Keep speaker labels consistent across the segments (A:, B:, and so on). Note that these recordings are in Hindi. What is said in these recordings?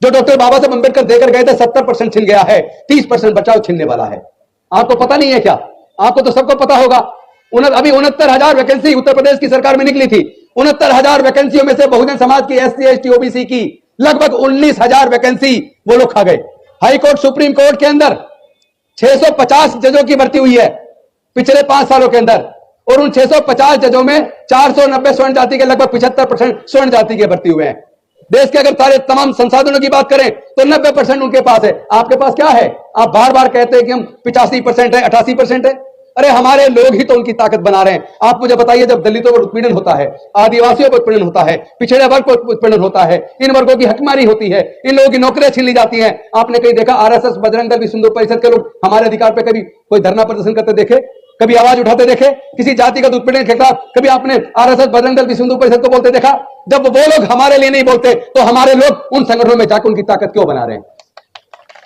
A: जो डॉक्टर बाबा साहब अंबेडकर देकर गए थे 70% छिन गया है, 30% बचाव छिनने वाला है। आपको पता नहीं है क्या? आपको तो सबको पता होगा। अभी 69,000 वैकेंसी उत्तर प्रदेश की सरकार में निकली थी। 69,000 वैकेंसियों में से बहुजन समाज की, SC ST OBC की लगभग 19,000 वैकेंसी वो लोग खा गए। हाई कोर्ट, सुप्रीम कोर्ट के अंदर 650 जजों की भर्ती हुई है पिछले 5 सालों के अंदर, और उन 650 जजों में 490 स्वर्ण जाति के लगभग 75% स्वर्ण जाति के भर्ती हुए हैं। देश के अगर सारे तमाम संसाधनों की बात करें तो 90% उनके पास है। आपके पास क्या है? आप बार बार कहते हैं कि हम 85% है, 88% है। अरे हमारे लोग ही तो उनकी ताकत बना रहे हैं। आप मुझे बताइए, जब दलितों पर उत्पीड़न होता है, आदिवासियों पर उत्पीड़न होता है, पिछड़े वर्ग पर उत्पीड़न होता है, इन वर्गों की हकमारी होती है, इन लोगों की नौकरियां छीन ली जाती हैं, आपने कहीं देखा RSS, बजरंग दल, विश्व हिंदू परिषद के लोग हमारे अधिकार पर कभी कोई धरना प्रदर्शन करते देखे? कभी आवाज उठाते देखे? किसी जातिगत उत्पीड़न के खिलाफ कभी आपने RSS, बजरंग दल, विश्व हिंदू परिषद को बोलते देखा? जब वो लोग हमारे लिए नहीं बोलते तो हमारे लोग उन संगठनों में जाकर उनकी ताकत क्यों बना रहे हैं?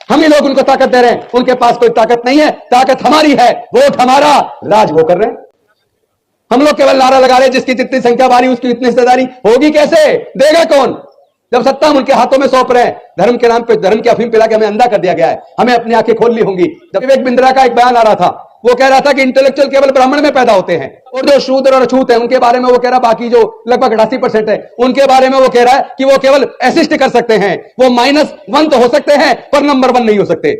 A: हम ही लोग उनको ताकत दे रहे हैं। उनके पास कोई ताकत नहीं है, ताकत हमारी है, वोट हमारा, राज वो कर रहे हैं। हम लोग केवल नारा लगा रहे हैं, जिसकी जितनी संख्या बारी उसकी इतनी हिस्सेदारी होगी। कैसे देगा कौन, जब सत्ता हम उनके हाथों में सौंप रहे हैं? धर्म के नाम पे धर्म की अफीम पिला के हमें अंधा कर दिया गया है, हमें अपनी आंखें खोलनी होंगी। जब विवेक बिंद्रा का एक बयान आ रहा था, वो कह रहा था कि इंटेलेक्चुअल केवल ब्राह्मण में पैदा होते हैं, और जो शूद्र और अछूत है उनके बारे में वो कह रहा, बाकी जो लगभग 88% है उनके बारे में वो कह रहा है कि वो केवल असिस्ट कर सकते हैं, वो -1 तो हो सकते हैं पर नंबर 1 नहीं हो सकते।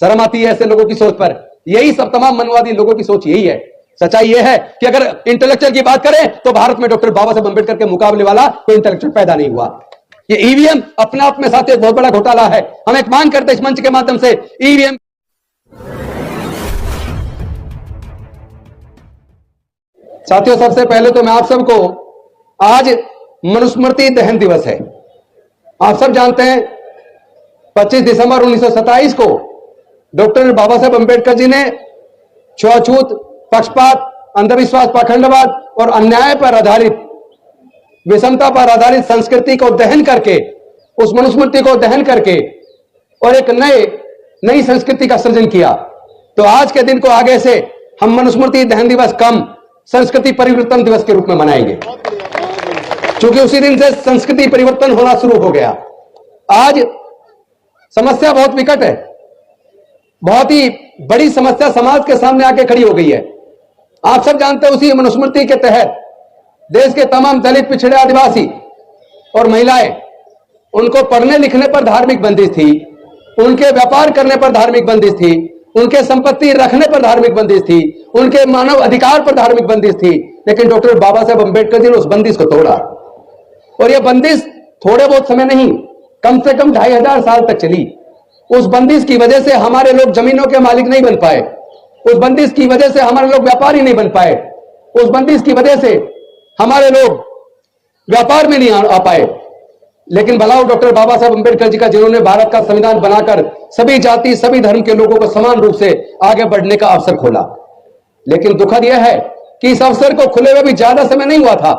A: शर्म आती है ऐसे लोगों की सोच पर। यही सब तमाम मनवादी लोगों की सोच यही है। सच्चाई यह है कि अगर इंटेलेक्चुअल की बात करें तो भारत में डॉक्टर बाबा साहब अंबेडकर के मुकाबले वाला कोई इंटेलेक्चुअल पैदा नहीं हुआ। ये ईवीएम अपने आप में साथ एक बहुत बड़ा घोटाला है। हम एक मांग करते हैं इस मंच के माध्यम से, ईवीएम साथियों, सबसे पहले तो मैं आप सबको, आज मनुस्मृति दहन दिवस है। आप सब जानते हैं 25 दिसंबर 1927 को डॉक्टर बाबा साहब अंबेडकर जी ने छुआछूत, पक्षपात, अंधविश्वास, पाखंडवाद और अन्याय पर आधारित, विषमता पर आधारित संस्कृति को दहन करके, उस मनुस्मृति को दहन करके और एक नई संस्कृति का सृजन किया। तो आज के दिन को आगे से हम मनुस्मृति दहन दिवस कम संस्कृति परिवर्तन दिवस के रूप में मनाएंगे, क्योंकि उसी दिन से संस्कृति परिवर्तन होना शुरू हो गया। आज समस्या बहुत विकट है, बहुत ही बड़ी समस्या समाज के सामने आके खड़ी हो गई है। आप सब जानते हैं, उसी मनुस्मृति के तहत देश के तमाम दलित, पिछड़े, आदिवासी और महिलाएं, उनको पढ़ने लिखने पर धार्मिक बंदिश थी, उनके व्यापार करने पर धार्मिक बंदिश थी, उनके संपत्ति रखने पर धार्मिक बंदिश थी, उनके मानव अधिकार पर धार्मिक बंदिश थी। लेकिन डॉक्टर बाबा साहब अंबेडकर जी ने उस बंदिश को तोड़ा, और यह बंदिश थोड़े बहुत समय नहीं, कम से कम 2500 साल तक चली। उस बंदिश की वजह से हमारे लोग जमीनों के मालिक नहीं बन पाए, उस बंदिश की वजह से हमारे लोग व्यापारी नहीं बन पाए, उस बंदिश की वजह से हमारे लोग व्यापार में नहीं आ पाए। लेकिन भलाओ डॉक्टर बाबा साहब अंबेडकर जी का, जिन्होंने भारत का संविधान बनाकर सभी जाति, सभी धर्म के लोगों को समान रूप से आगे बढ़ने का अवसर खोला। लेकिन दुखद यह है कि इस अवसर को खुले हुए भी ज्यादा समय नहीं हुआ था,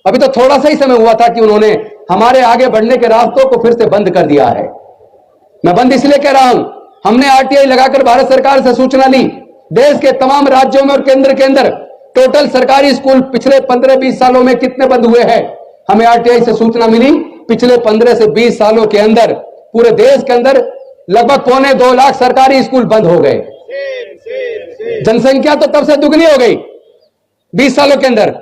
A: अभी तो थोड़ा सा ही समय हुआ था कि उन्होंने हमारे आगे बढ़ने के रास्तों को फिर से बंद कर दिया है। मैं बंद इसलिए कह रहा हूं, हमने RTI लगाकर भारत सरकार से सूचना ली, देश के तमाम राज्यों में और केंद्र के अंदर टोटल सरकारी स्कूल पिछले 15-20 सालों में कितने बंद हुए हैं। हमें RTI से सूचना मिली, पिछले 15 से 20 सालों के अंदर पूरे देश के अंदर लगभग 2.25 लाख सरकारी स्कूल बंद हो गए। जनसंख्या तो तब से दुगनी हो गई, 20 सालों के अंदर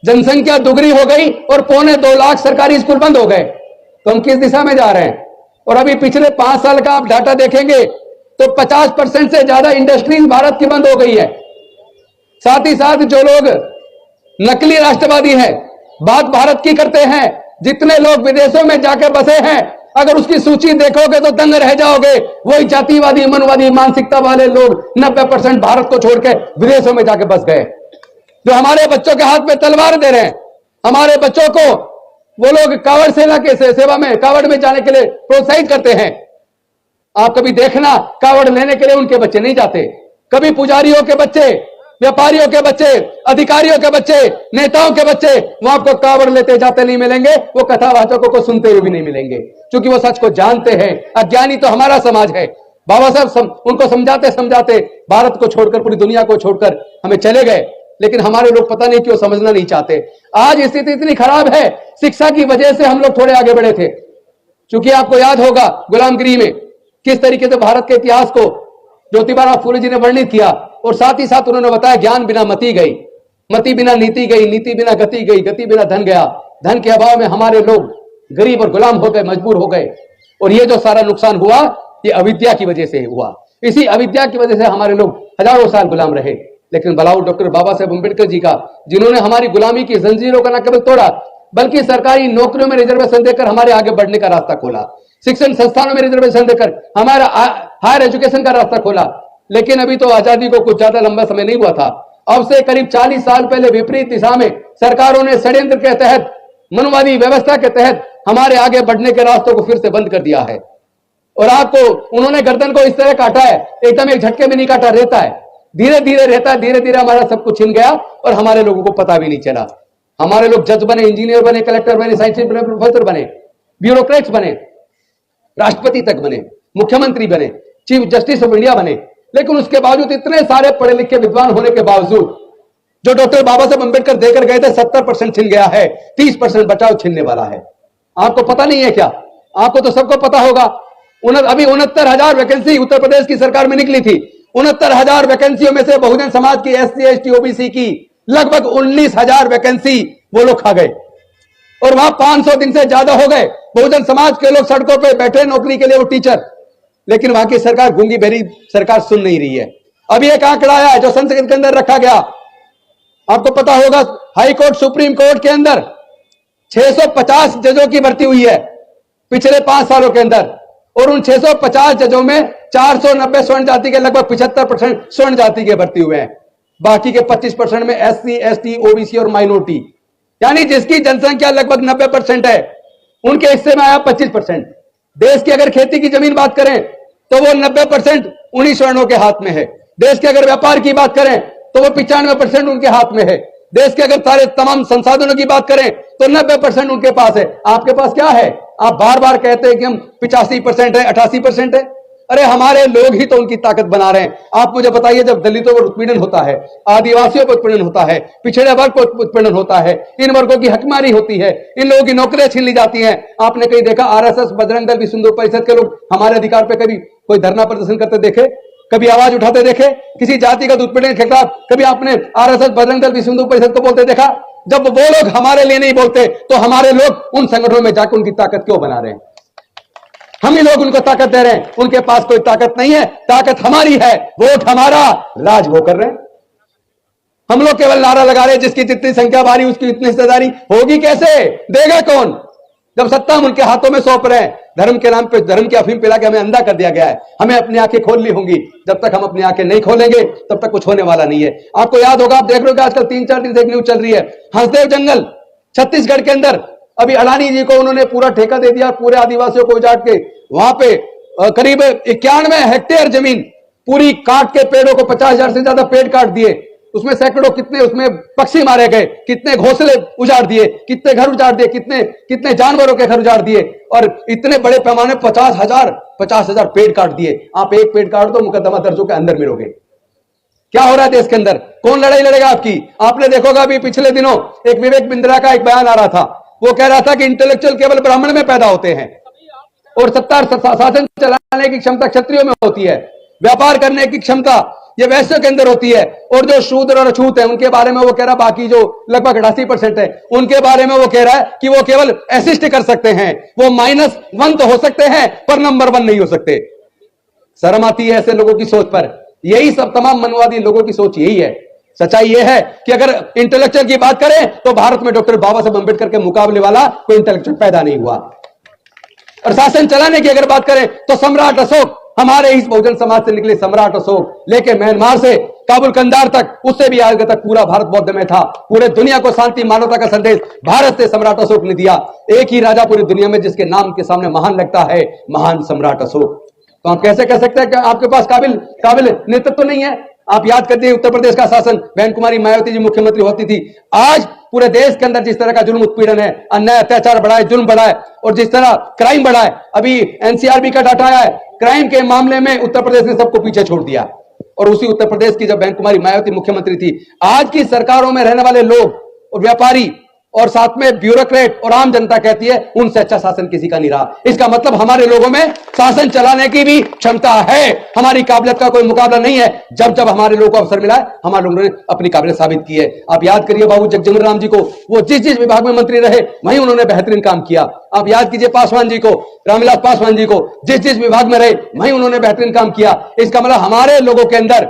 A: जनसंख्या दुगनी हो गई और 2.25 लाख सरकारी स्कूल बंद हो गए। तो हम किस दिशा में जा रहे हैं? और अभी पिछले 5 साल का आप डाटा देखेंगे तो 50% से ज्यादा इंडस्ट्रीज भारत की बंद हो गई है। साथ ही साथ जो लोग नकली राष्ट्रवादी हैं, बात भारत की करते हैं, जितने लोग विदेशों में जाकर बसे हैं, अगर उसकी सूची देखोगे तो दंग रह जाओगे। वही जातिवादी, मनवादी मानसिकता वाले लोग 90% भारत को छोड़कर विदेशों में जाकर बस गए, जो हमारे बच्चों के हाथ में तलवार दे रहे हैं। हमारे बच्चों को वो लोग कावड़ सेना के सेवा में, कावड़ में जाने के लिए प्रोत्साहित करते हैं। आप कभी देखना, कावड़ लेने के लिए उनके बच्चे नहीं जाते। कभी पुजारियों के बच्चे, व्यापारियों के बच्चे, अधिकारियों के बच्चे, नेताओं के बच्चे वहां आपको कावड़ लेते जाते नहीं मिलेंगे, वो कथावाचकों को सुनते हुए भी नहीं मिलेंगे, क्योंकि वो सच को जानते हैं। अज्ञानी तो हमारा समाज है। बाबा साहब उनको समझाते समझाते भारत को छोड़कर, पूरी दुनिया को छोड़कर हमें चले गए, लेकिन हमारे लोग पता नहीं क्यों समझना नहीं चाहते। आज स्थिति इतनी खराब है, शिक्षा की वजह से हम लोग थोड़े आगे बढ़े थे। क्योंकि आपको याद होगा गुलामगिरी में किस तरीके से भारत के इतिहास को ज्योतिबा फूले जी ने वर्णित किया, और साथ ही साथ उन्होंने बताया ज्ञान बिना मति गई, मति बिना नीति गई, नीति बिना गति गई, गति बिना धन गया, धन के अभाव में हमारे लोग गरीब और गुलाम हो गए, मजबूर हो गए। और ये जो सारा नुकसान हुआ ये अविद्या की वजह से हुआ। इसी अविद्या की वजह से हमारे लोग हजारों साल गुलाम रहे। लेकिन भलाओ डॉक्टर बाबा साहेब अम्बेडकर जी का, जिन्होंने हमारी गुलामी की जंजीरों का न केवल तोड़ा बल्कि सरकारी नौकरियों में रिजर्वेशन देकर हमारे आगे बढ़ने का रास्ता खोला, शिक्षण संस्थानों में रिजर्वेशन देकर हमारा हायर एजुकेशन का रास्ता खोला। लेकिन अभी तो आजादी को कुछ ज्यादा लंबा समय नहीं हुआ था, अब से करीब 40 साल पहले विपरीत दिशा में सरकारों ने षड्यंत्र के तहत, मनवादी व्यवस्था के तहत हमारे आगे बढ़ने के रास्तों को फिर से बंद कर दिया है। और आपको उन्होंने गर्दन को इस तरह काटा है, एकदम एक झटके में नहीं काटा, रहता है, धीरे धीरे रहता है, धीरे धीरे हमारा सब कुछ छिन गया और हमारे लोगों को पता भी नहीं चला। हमारे लोग जज बने, इंजीनियर बने, कलेक्टर बने, साइंटिस्ट बने, प्रोफेसर बने, ब्यूरोक्रेट्स बने, राष्ट्रपति तक बने, मुख्यमंत्री बने, चीफ जस्टिस ऑफ इंडिया बने। लेकिन उसके बावजूद इतने सारे पढ़े लिखे विद्वान होने के बावजूद जो डॉक्टर बाबा साहब अम्बेडकर देकर गए थे 70% छिन गया है, 30% बचाव छिनने वाला है। आपको पता नहीं है क्या? आपको तो सबको पता होगा। अभी 69,000 वैकेंसी उत्तर प्रदेश की सरकार में निकली थी। 69,000 वैकेंसियों में से बहुजन समाज की, SC, ST, OBC की लगभग 19,000 वैकेंसी वो लोग खा गए। और वहां 500 दिन से ज्यादा हो गए बहुजन समाज के लोग सड़कों पर बैठे नौकरी के लिए, वो टीचर। लेकिन वहां की सरकार गूंगी बहरी सरकार सुन नहीं रही है। अभी एक आंकड़ा आया जो संसद के अंदर रखा गया, आपको पता होगा, हाई कोर्ट, सुप्रीम कोर्ट के अंदर 650 जजों की भर्ती हुई है पिछले 5 सालों के अंदर। और उन 650 जजों में 490 स्वर्ण जाति के, लगभग 75% स्वर्ण जाति के भर्ती हुए हैं। बाकी के 25% में SC, ST, OBC और माइनॉरिटी, यानी जिसकी जनसंख्या लगभग 90% है, उनके हिस्से में आया 25%। देश की अगर खेती की जमीन बात करें तो वो 90% उन्हीं स्वर्णों के हाथ में है। देश के अगर व्यापार की बात करें तो वो 95% उनके हाथ में है। देश के अगर सारे तमाम संसाधनों की बात करें तो 90% उनके पास है। आपके पास क्या है? आप बार बार कहते हैं कि हम 85% है, 88% है। अरे हमारे लोग ही तो उनकी ताकत बना रहे हैं। आप मुझे बताइए, जब दलितों पर उत्पीड़न होता है, आदिवासियों पर उत्पीड़न होता है, पिछड़े वर्ग पर उत्पीड़न होता है, इन वर्गों की हकमारी होती है, इन लोगों की नौकरियां छीन ली जाती हैं। आपने कहीं देखा RSS, बजरंग दल, विश्व हिंदू परिषद के लोग हमारे अधिकार पर कभी कोई धरना प्रदर्शन करते देखे? कभी आवाज उठाते देखे? किसी जातिगत उत्पीड़न के खिलाफ कभी आपने RSS, बजरंग दल, विश्व हिंदू परिषद को बोलते देखा? जब वो लोग हमारे लिए नहीं बोलते तो हमारे लोग उन संगठनों में जाकर उनकी ताकत क्यों बना रहे हैं? हम ही लोग उनको ताकत दे रहे हैं। उनके पास कोई ताकत नहीं है, ताकत हमारी है, वोट हमारा, राज वो कर रहे हैं। हम लोग केवल नारा लगा रहे हैं, जिसकी जितनी संख्या बारी उसकी इतनी हिस्सेदारी होगी। कैसे देगा कौन, जब सत्ता हम उनके हाथों में सौंप रहे हैं? धर्म के नाम पे धर्म की अफीम पिला के हमें अंधा कर दिया गया है। हमें अपनी आंखें खोलनी होंगी। जब तक हम अपनी आंखें नहीं खोलेंगे तब तक कुछ होने वाला नहीं है। आपको याद होगा, आप देख रहे हो कि आजकल 3-4 दिन से एक न्यूज चल रही है, हंसदेव जंगल छत्तीसगढ़ के अंदर। अभी अडानी जी को उन्होंने पूरा ठेका दे दिया, पूरे आदिवासियों को उजाड़ के वहां पे करीब 91 हेक्टेयर जमीन पूरी काट के, पेड़ों को 50,000 से ज्यादा पेड़ काट दिए, उसमें सैकड़ों, कितने उसमें पक्षी मारे गए, कितने घोंसले उजाड़ दिए, कितने घर उजाड़ दिए, कितने जानवरों के घर उजाड़ दिए, और इतने बड़े पैमाने 50,000 पेड़ काट दिए। आप एक पेड़ काट दो, मुकदमा दर्ज होकर अंदर मिलोगे। क्या हो रहा है देश के अंदर? कौन लड़ाई लड़ेगा आपकी? आपने देखोगा अभी पिछले दिनों एक विवेक बिंद्रा का एक बयान आ रहा था। वो कह रहा था कि इंटेलेक्चुअल केवल ब्राह्मण में पैदा होते हैं और सत्ता शासन चलाने की क्षमता क्षत्रियों में होती है, व्यापार करने की क्षमता ये वैश्यों के अंदर होती है। और जो शूद्र और अछूत है उनके बारे में वो कह रहा, बाकी जो लगभग 88% है उनके बारे में वो कह रहा है कि वो केवल असिस्ट कर सकते हैं, वो -1 तो हो सकते हैं पर नंबर 1 नहीं हो सकते। शर्म आती है ऐसे लोगों की सोच पर। यही सब तमाम मनवादी लोगों की सोच यही है। सच्चाई यह है कि अगर इंटेलेक्चुअल की बात करें तो भारत में डॉक्टर बाबा साहब अम्बेडकर के मुकाबले वाला कोई इंटेलेक्चुअल पैदा नहीं हुआ। और शासन चलाने की अगर बात करें तो सम्राट अशोक, हमारे इस बहुजन समाज से निकले सम्राट अशोक लेके म्यांमार से काबुल कंदार तक, उससे भी आगे तक पूरा भारत बौद्ध में था। पूरे दुनिया को शांति मानवता का संदेश भारत से सम्राट अशोक ने दिया। एक ही राजा पूरी दुनिया में जिसके नाम के सामने महान लगता है, महान सम्राट अशोक। तो आप कैसे कह सकते हैं कि आपके पास काबिल नेतृत्व नहीं है? आप याद करते उत्तर प्रदेश का शासन बहन कुमारी मायावती जी मुख्यमंत्री होती थी। आज पूरे देश के अंदर जिस तरह का जुल्म उत्पीड़न है, अन्याय अत्याचार बढ़ा है, जुल्म बढ़ा है और जिस तरह क्राइम बढ़ा है, अभी NCRB का डाटा आया है, क्राइम के मामले में उत्तर प्रदेश ने सबको पीछे छोड़ दिया। और उसी उत्तर प्रदेश की जब बहन कुमारी मायावती मुख्यमंत्री थी, आज की सरकारों में रहने वाले लोग और व्यापारी और साथ में ब्यूरोक्रेट और आम जनता कहती है उनसे अच्छा शासन किसी का नहीं रहा। इसका मतलब हमारे लोगों में शासन चलाने की भी क्षमता है, हमारी काबिलियत का कोई मुकाबला नहीं है। जब जब हमारे लोगों को अवसर मिला है, हमारे लोगों ने अपनी काबिलियत साबित की है। आप याद करिए बाबू जगजीवन राम जी को, वो जिस जिस विभाग में मंत्री रहे वहीं उन्होंने बेहतरीन काम किया। आप याद कीजिए पासवान जी को, रामविलास पासवान जी को, जिस जिस विभाग में रहे वहीं उन्होंने बेहतरीन काम किया। इसका मतलब हमारे लोगों के अंदर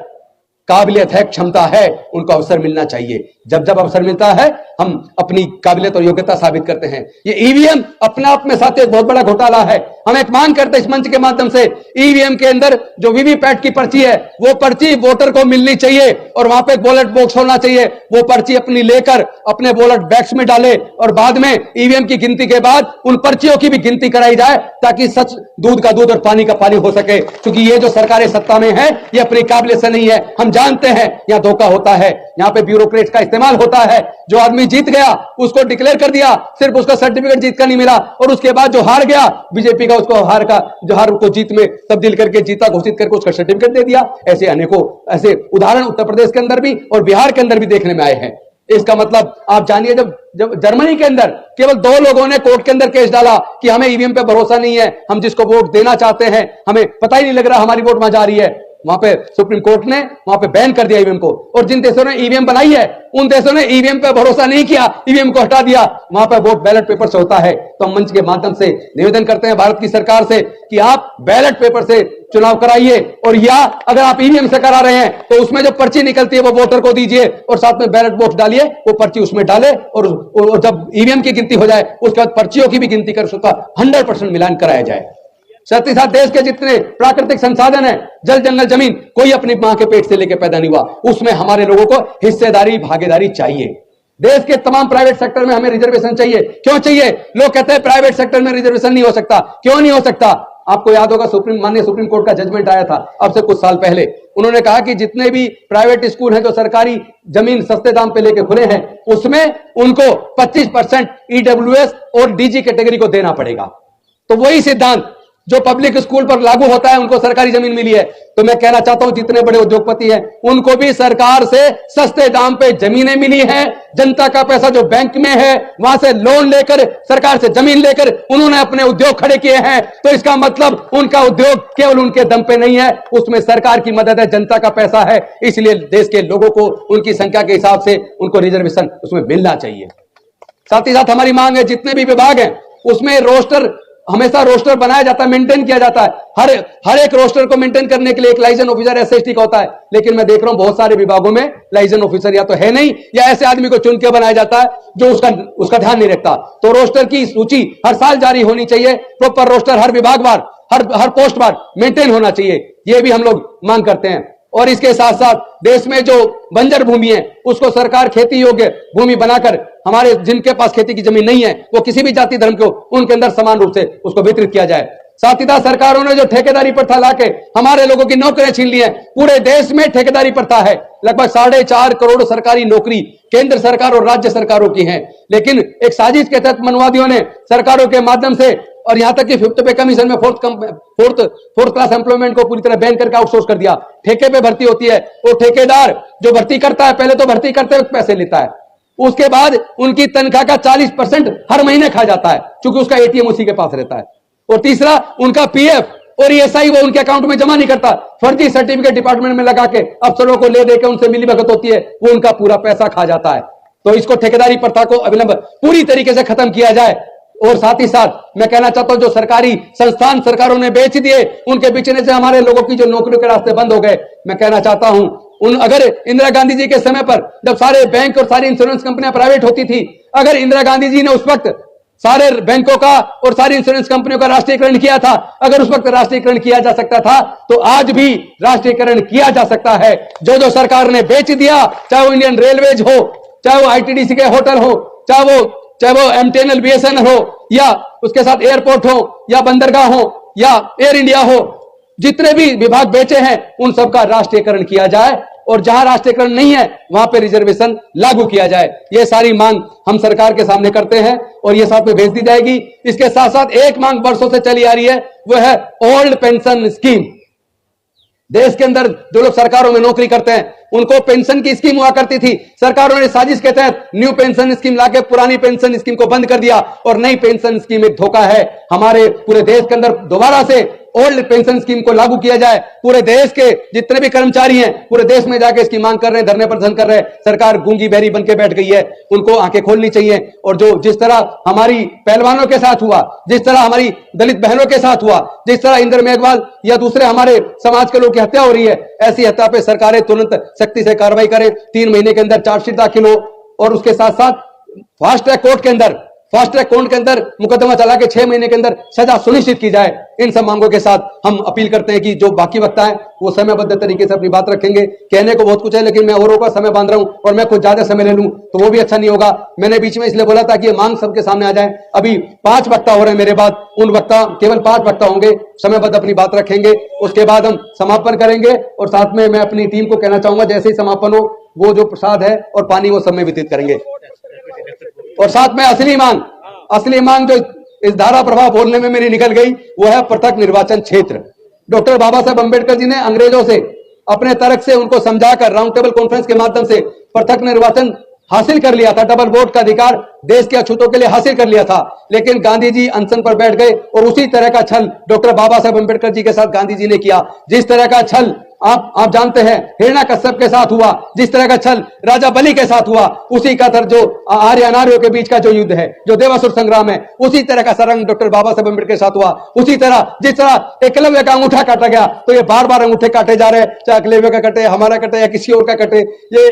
A: काबिलियत है, क्षमता है, उनको अवसर मिलना चाहिए। जब जब अवसर मिलता है हम अपनी काबिलियत और योग्यता साबित करते हैं। ये ईवीएम अपने आप में साथ एक बहुत बड़ा घोटाला है। हम एक मांग करते हैं इस मंच के माध्यम से, ईवीएम के अंदर जो वीवीपैट की पर्ची है वो पर्ची वोटर को मिलनी चाहिए और वहां पे एक बैलेट बॉक्स होना चाहिए। वो पर्ची अपनी लेकर अपने बैलेट बैग्स में डाले और बाद में ईवीएम की गिनती के बाद उन पर्चियों की भी गिनती कराई जाए ताकि सच दूध का दूध और पानी का पानी हो सके। क्योंकि ये जो सरकारें सत्ता में है ये अपनी काबिलियत से नहीं है। हम जानते हैं यहां धोखा होता है, यहां पे ब्यूरोक्रेट का इस्तेमाल होता है। जो आदमी जीत गया उसको डिक्लेयर कर दिया, सिर्फ उसका सर्टिफिकेट जीत का नहीं मिला, और उसके बाद जो हार गया बीजेपी का उसको हार को जीत में तब्दील करके जीता घोषित करके उसका सर्टिफिकेट दे दिया। ऐसे अनेकों ऐसे उदाहरण उत्तर प्रदेश के अंदर भी और बिहार के अंदर भी देखने में आए हैं। इसका मतलब आप जानिए, जब जर्मनी के अंदर केवल 2 लोगों ने कोर्ट के अंदर केस डाला कि हमें ईवीएम पे भरोसा नहीं है, हम जिसको वोट देना चाहते हैं हमें पता ही नहीं लग रहा हमारी वोट वहां जा रही है, वहां पे सुप्रीम कोर्ट ने वहां पे बैन कर दिया ईवीएम को। और जिन देशों ने ईवीएम बनाई है उन देशों ने ईवीएम पे भरोसा नहीं किया, ईवीएम को हटा दिया, वहां पे वोट बैलेट पेपर से होता है। तो हम मंच के माध्यम से निवेदन करते हैं भारत की सरकार से कि आप बैलेट पेपर से चुनाव कराइए, और या अगर आप ईवीएम से करा रहे हैं तो उसमें जो पर्ची निकलती है वो वोटर को दीजिए और साथ में बैलेट बॉक्स डालिए, वो पर्ची उसमें डाले और जब ईवीएम की गिनती हो जाए उसके बाद पर्चियों की भी गिनती कर उसका 100% मिलान कराया जाए। साथ ही साथ देश के जितने प्राकृतिक संसाधन है, जल जंगल जमीन, कोई अपनी मां के पेट से लेकर पैदा नहीं हुआ, उसमें हमारे लोगों को हिस्सेदारी भागीदारी चाहिए। देश के तमाम प्राइवेट सेक्टर में हमें रिजर्वेशन चाहिए। क्यों चाहिए? लोग कहते हैं प्राइवेट सेक्टर में रिजर्वेशन नहीं हो सकता। क्यों नहीं हो सकता? आपको याद होगा माननीय सुप्रीम कोर्ट का जजमेंट आया था अब से कुछ साल पहले। उन्होंने कहा कि जितने भी प्राइवेट स्कूल हैं जो सरकारी जमीन सस्ते दाम पे लेके खुले हैं उसमें उनको 25% ईडब्ल्यूएस और डीजी कैटेगरी को देना पड़ेगा। तो वही सिद्धांत जो पब्लिक स्कूल पर लागू होता है उनको सरकारी जमीन मिली है। तो मैं कहना चाहता हूं जितने बड़े उद्योगपति हैं उनको भी सरकार से सस्ते दाम पे जमीनें मिली हैं। जनता का पैसा जो बैंक में है वहां से लोन लेकर सरकार से जमीन लेकर उन्होंने अपने उद्योग खड़े किए हैं। तो इसका मतलब उनका उद्योग केवल उनके दम पे नहीं है, उसमें सरकार की मदद है, जनता का पैसा है। इसलिए देश के लोगों को उनकी संख्या के हिसाब से उनको रिजर्वेशन उसमें मिलना चाहिए। साथ ही साथ हमारी मांग है जितने भी विभाग हैं उसमें रोस्टर हमेशा रोस्टर बनाया जाता है, मेंटेन किया जाता है। हर एक रोस्टर को मेंटेन करने के लिए एक लाइजन ऑफिसर एसएसटी का होता है, लेकिन मैं देख रहा हूं बहुत सारे विभागों में लाइजन ऑफिसर या तो है नहीं या ऐसे आदमी को चुन के बनाया जाता है जो उसका ध्यान नहीं रखता। तो रोस्टर की सूची हर साल जारी होनी चाहिए, प्रॉपर रोस्टर हर विभाग वार हर पोस्ट वार मेंटेन होना चाहिए, ये भी हम लोग मांग करते हैं। और इसके साथ साथ देश में जो बंजर भूमि है उसको सरकार खेती योग्य भूमि बनाकर हमारे जिनके पास खेती की जमीन नहीं है वो किसी भी जाति धर्म को उनके अंदर समान रूप से उसको वितरित किया जाए। साथ ही साथ सरकारों ने जो ठेकेदारी प्रथा लाके हमारे लोगों की नौकरियां छीन ली है, पूरे देश में ठेकेदारी प्रथा है। लगभग 4.5 करोड़ सरकारी नौकरी केंद्र सरकार और राज्य सरकारों की है, लेकिन एक साजिश के तहत मनवादियों ने सरकारों के माध्यम से और यहां तक कि 5th पे कमीशन में फोर्थ क्लास एम्प्लॉयमेंट को पूरी तरह बैन करके आउटसोर्स कर दिया। ठेके पे भर्ती होती है, वो ठेकेदार जो भर्ती करता है पहले तो भर्ती करते वक्त पैसे लेता है, उसके बाद उनकी तनख्वाह का 40% हर महीने खा जाता है क्योंकि उसका एटीएम उसी के पास रहता है। और तीसरा उनका पीएफ और ईएसआई वो उनके अकाउंट में जमा नहीं करता, फर्जी सर्टिफिकेट डिपार्टमेंट में लगा के अफसरों को ले देकर उनसे मिलीभगत होती है, वो उनका पूरा पैसा खा जाता है। तो इसको ठेकेदारी प्रथा को अविलंब पूरी तरीके से खत्म किया जाए। और साथ ही साथ मैं कहना चाहता हूं जो सरकारी संस्थान सरकारों ने बेच दिए उनके बेचने से हमारे लोगों की जो नौकरियों के रास्ते बंद हो गए। मैं कहना चाहता हूं अगर इंदिरा गांधी जी के समय पर जब सारे बैंक और सारी इंश्योरेंस कंपनियां प्राइवेट होती थी, अगर इंदिरा गांधी जी ने उस वक्त सारे बैंकों का और सारी इंश्योरेंस कंपनियों का राष्ट्रीयकरण किया था, अगर उस वक्त राष्ट्रीयकरण किया जा सकता था तो आज भी राष्ट्रीयकरण किया जा सकता है। जो सरकार ने बेच दिया, चाहे वो इंडियन रेलवेज हो, चाहे वो आईटीडीसी के होटल हो, चाहे वो एमटीएनएल बीएसएनएल हो, या उसके साथ एयरपोर्ट हो या बंदरगाह हो या एयर इंडिया हो, जितने भी विभाग बेचे हैं उन सबका राष्ट्रीयकरण किया जाए और जहां राष्ट्रीयकरण नहीं है वहां पे रिजर्वेशन लागू किया जाए। ये सारी मांग हम सरकार के सामने करते हैं और ये साथ में भेज दी जाएगी। इसके साथ साथ एक मांग वर्षों से चली आ रही है, वो है ओल्ड पेंशन स्कीम। देश के अंदर जो लोग सरकारों में नौकरी करते हैं उनको पेंशन की स्कीम हुआ करती थी। सरकारों ने साजिश के तहत न्यू पेंशन स्कीम लाके पुरानी पेंशन स्कीम को बंद कर दिया और नई पेंशन स्कीम एक धोखा है। हमारे पूरे देश के अंदर दोबारा से ओल्ड पेंशन स्कीम को लागू किया जाए। पूरे देश के जितने भी कर्मचारी हैं पूरे देश में जाके इसकी मांग कर रहे हैं, धरने प्रदर्शन कर रहे हैं। सरकार गूंगी बहरी बन के बैठ गई है, उनको आंखें खोलनी चाहिए। और जो जिस तरह हमारी पहलवानों के साथ हुआ, जिस तरह हमारी दलित बहनों के साथ हुआ, जिस तरह इंद्र मेघवाल या दूसरे हमारे समाज के लोग की हत्या हो रही है, ऐसी हत्या पे सरकारें तुरंत सख्ती से कार्रवाई करें। 3 महीने के अंदर चार्जशीट दाखिल हो और उसके साथ साथ फास्ट ट्रैक कोर्ट के अंदर मुकदमा चला के 6 महीने के अंदर सजा सुनिश्चित की जाए। इन सब मांगों के साथ हम अपील करते हैं कि जो बाकी वक्ता है वो समयबद्ध तरीके से अपनी बात रखेंगे। कहने को बहुत कुछ है लेकिन मैं औरों का समय बांध रहा हूं और मैं कुछ ज्यादा समय ले लूं तो वो भी अच्छा नहीं होगा। मैंने बीच में इसलिए बोला था कि ये मांग सबके सामने आ जाए। अभी 5 वक्ता हो रहे हैं मेरे बाद, उन वक्ता केवल 5 वक्ता होंगे, समयबद्ध अपनी बात रखेंगे। उसके बाद हम समापन करेंगे और साथ में मैं अपनी टीम को कहना चाहूंगा जैसे ही समापन हो वो जो प्रसाद है और पानी वो सब में वितरित करेंगे। और साथ में असली मांग जो इस धारा प्रभाव बोलने में मेरी निकल गई वो है पृथक निर्वाचन क्षेत्र। डॉक्टर बाबा साहब अंबेडकर जी ने अंग्रेजों से अपने तर्क से उनको समझाकर राउंड टेबल कॉन्फ्रेंस के माध्यम से पृथक निर्वाचन हासिल कर लिया था। डबल वोट का अधिकार देश के अछूतों के लिए हासिल कर लिया था। लेकिन गांधी जी अनशन पर बैठ गए और उसी तरह का छल डॉक्टर बाबा साहब अंबेडकर जी के साथ गांधी जी ने किया। जिस तरह का छल आप जानते हैं हिरण्यकश्यप के साथ हुआ, जिस तरह का छल राजा बलि के साथ हुआ, उसी का तरह जो आर्य अनार्यों के बीच का जो युद्ध है, जो देवासुर संग्राम है, उसी तरह का सरंग डॉक्टर बाबा साहब अंबेडकर के साथ हुआ। उसी तरह जिस तरह एकलव्य का अंगूठा काटा गया तो ये बार बार अंगूठे काटे जा रहे हैं, चाहे एकलव्य का कटे, हमारा कटे या किसी और का कटे,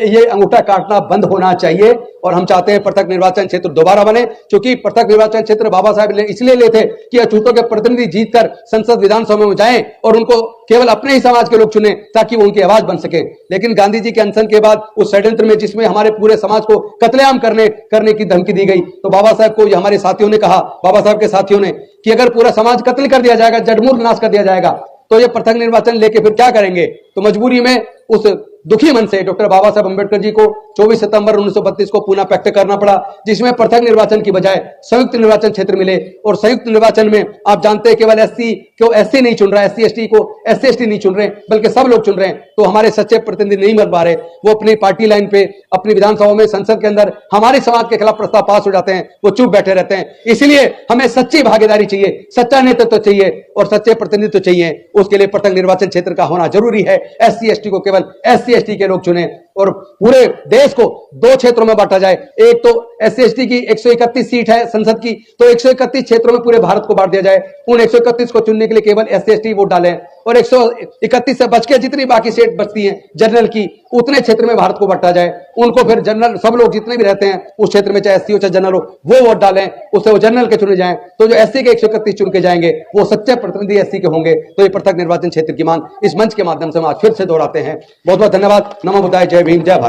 A: ये अंगूठा काटना बंद होना चाहिए। और हम चाहते हैं पृथक निर्वाचन क्षेत्र दोबारा बने, क्योंकि पृथक निर्वाचन क्षेत्र बाबा साहब इसलिए लेते कि अछूतों के प्रतिनिधि जीतकर संसद विधानसभा में जाएं और उनको केवल अपने ही समाज के लोग चुने ताकि वो उनकी आवाज बन सके। लेकिन गांधी जी के अनशन के बाद उस षड्यंत्र में जिसमें हमारे पूरे समाज को कत्लेआम करने की धमकी दी गई, तो बाबा साहब को हमारे साथियों ने कहा, बाबा साहब के साथियों ने, कि अगर पूरा समाज कत्ल कर दिया जाएगा, जड़मूल नाश कर दिया जाएगा, तो ये पृथक निर्वाचन लेके फिर क्या करेंगे। तो मजबूरी में उस दुखी मन से डॉक्टर बाबा साहब अंबेडकर जी को 24 सितंबर 1932 को पुनः पैक्ट करना पड़ा, जिसमें पृथक निर्वाचन की बजाय संयुक्त निर्वाचन क्षेत्र मिले। और संयुक्त निर्वाचन में आप जानते हैं केवल एससी को एससी नहीं चुन रहा है, एससी एसटी को एससी एसटी नहीं चुन रहे, बल्कि सब लोग चुन रहे हैं। तो हमारे सच्चे प्रतिनिधि नहीं मिल पा रहे, वो अपनी पार्टी लाइन पे अपनी विधानसभा में संसद के अंदर हमारे समाज के खिलाफ प्रस्ताव पास हो जाते हैं, वो चुप बैठे रहते हैं। इसलिए हमें सच्ची भागीदारी चाहिए, सच्चा नेतृत्व चाहिए और सच्चे प्रतिनिधित्व चाहिए। उसके लिए पृथक निर्वाचन क्षेत्र का होना जरूरी है। एससी एसटी को केवल एससी एसटी के लोग चुने और पूरे देश को 2 क्षेत्रों में बांटा जाए। एक तो एससी एसटी की 131 सीट है संसद की, तो 131 क्षेत्रों में पूरे भारत को बांट दिया जाए। उन 131 को चुनने के लिए केवल एससी एसटी वोट डालें और 131 से बच के जितनी बाकी सीट बचती हैं जनरल की, उतने क्षेत्र में भारत को बांटा जाए। उनको फिर जनरल सब लोग जितने भी रहते हैं उस क्षेत्र में, चाहे एससी हो चाहे जनरल हो, वो वोट डालें, उससे वो जनरल के चुने जाएं। तो जो एससी के 131 चुन के जाएंगे वो सच्चे प्रतिनिधि एससी के होंगे। तो ये पृथक निर्वाचन क्षेत्र की मांग इस मंच के माध्यम से हम आज फिर से दोहराते हैं। बहुत बहुत धन्यवाद। नमो बुद्धाय। जय भीम, जय भारत।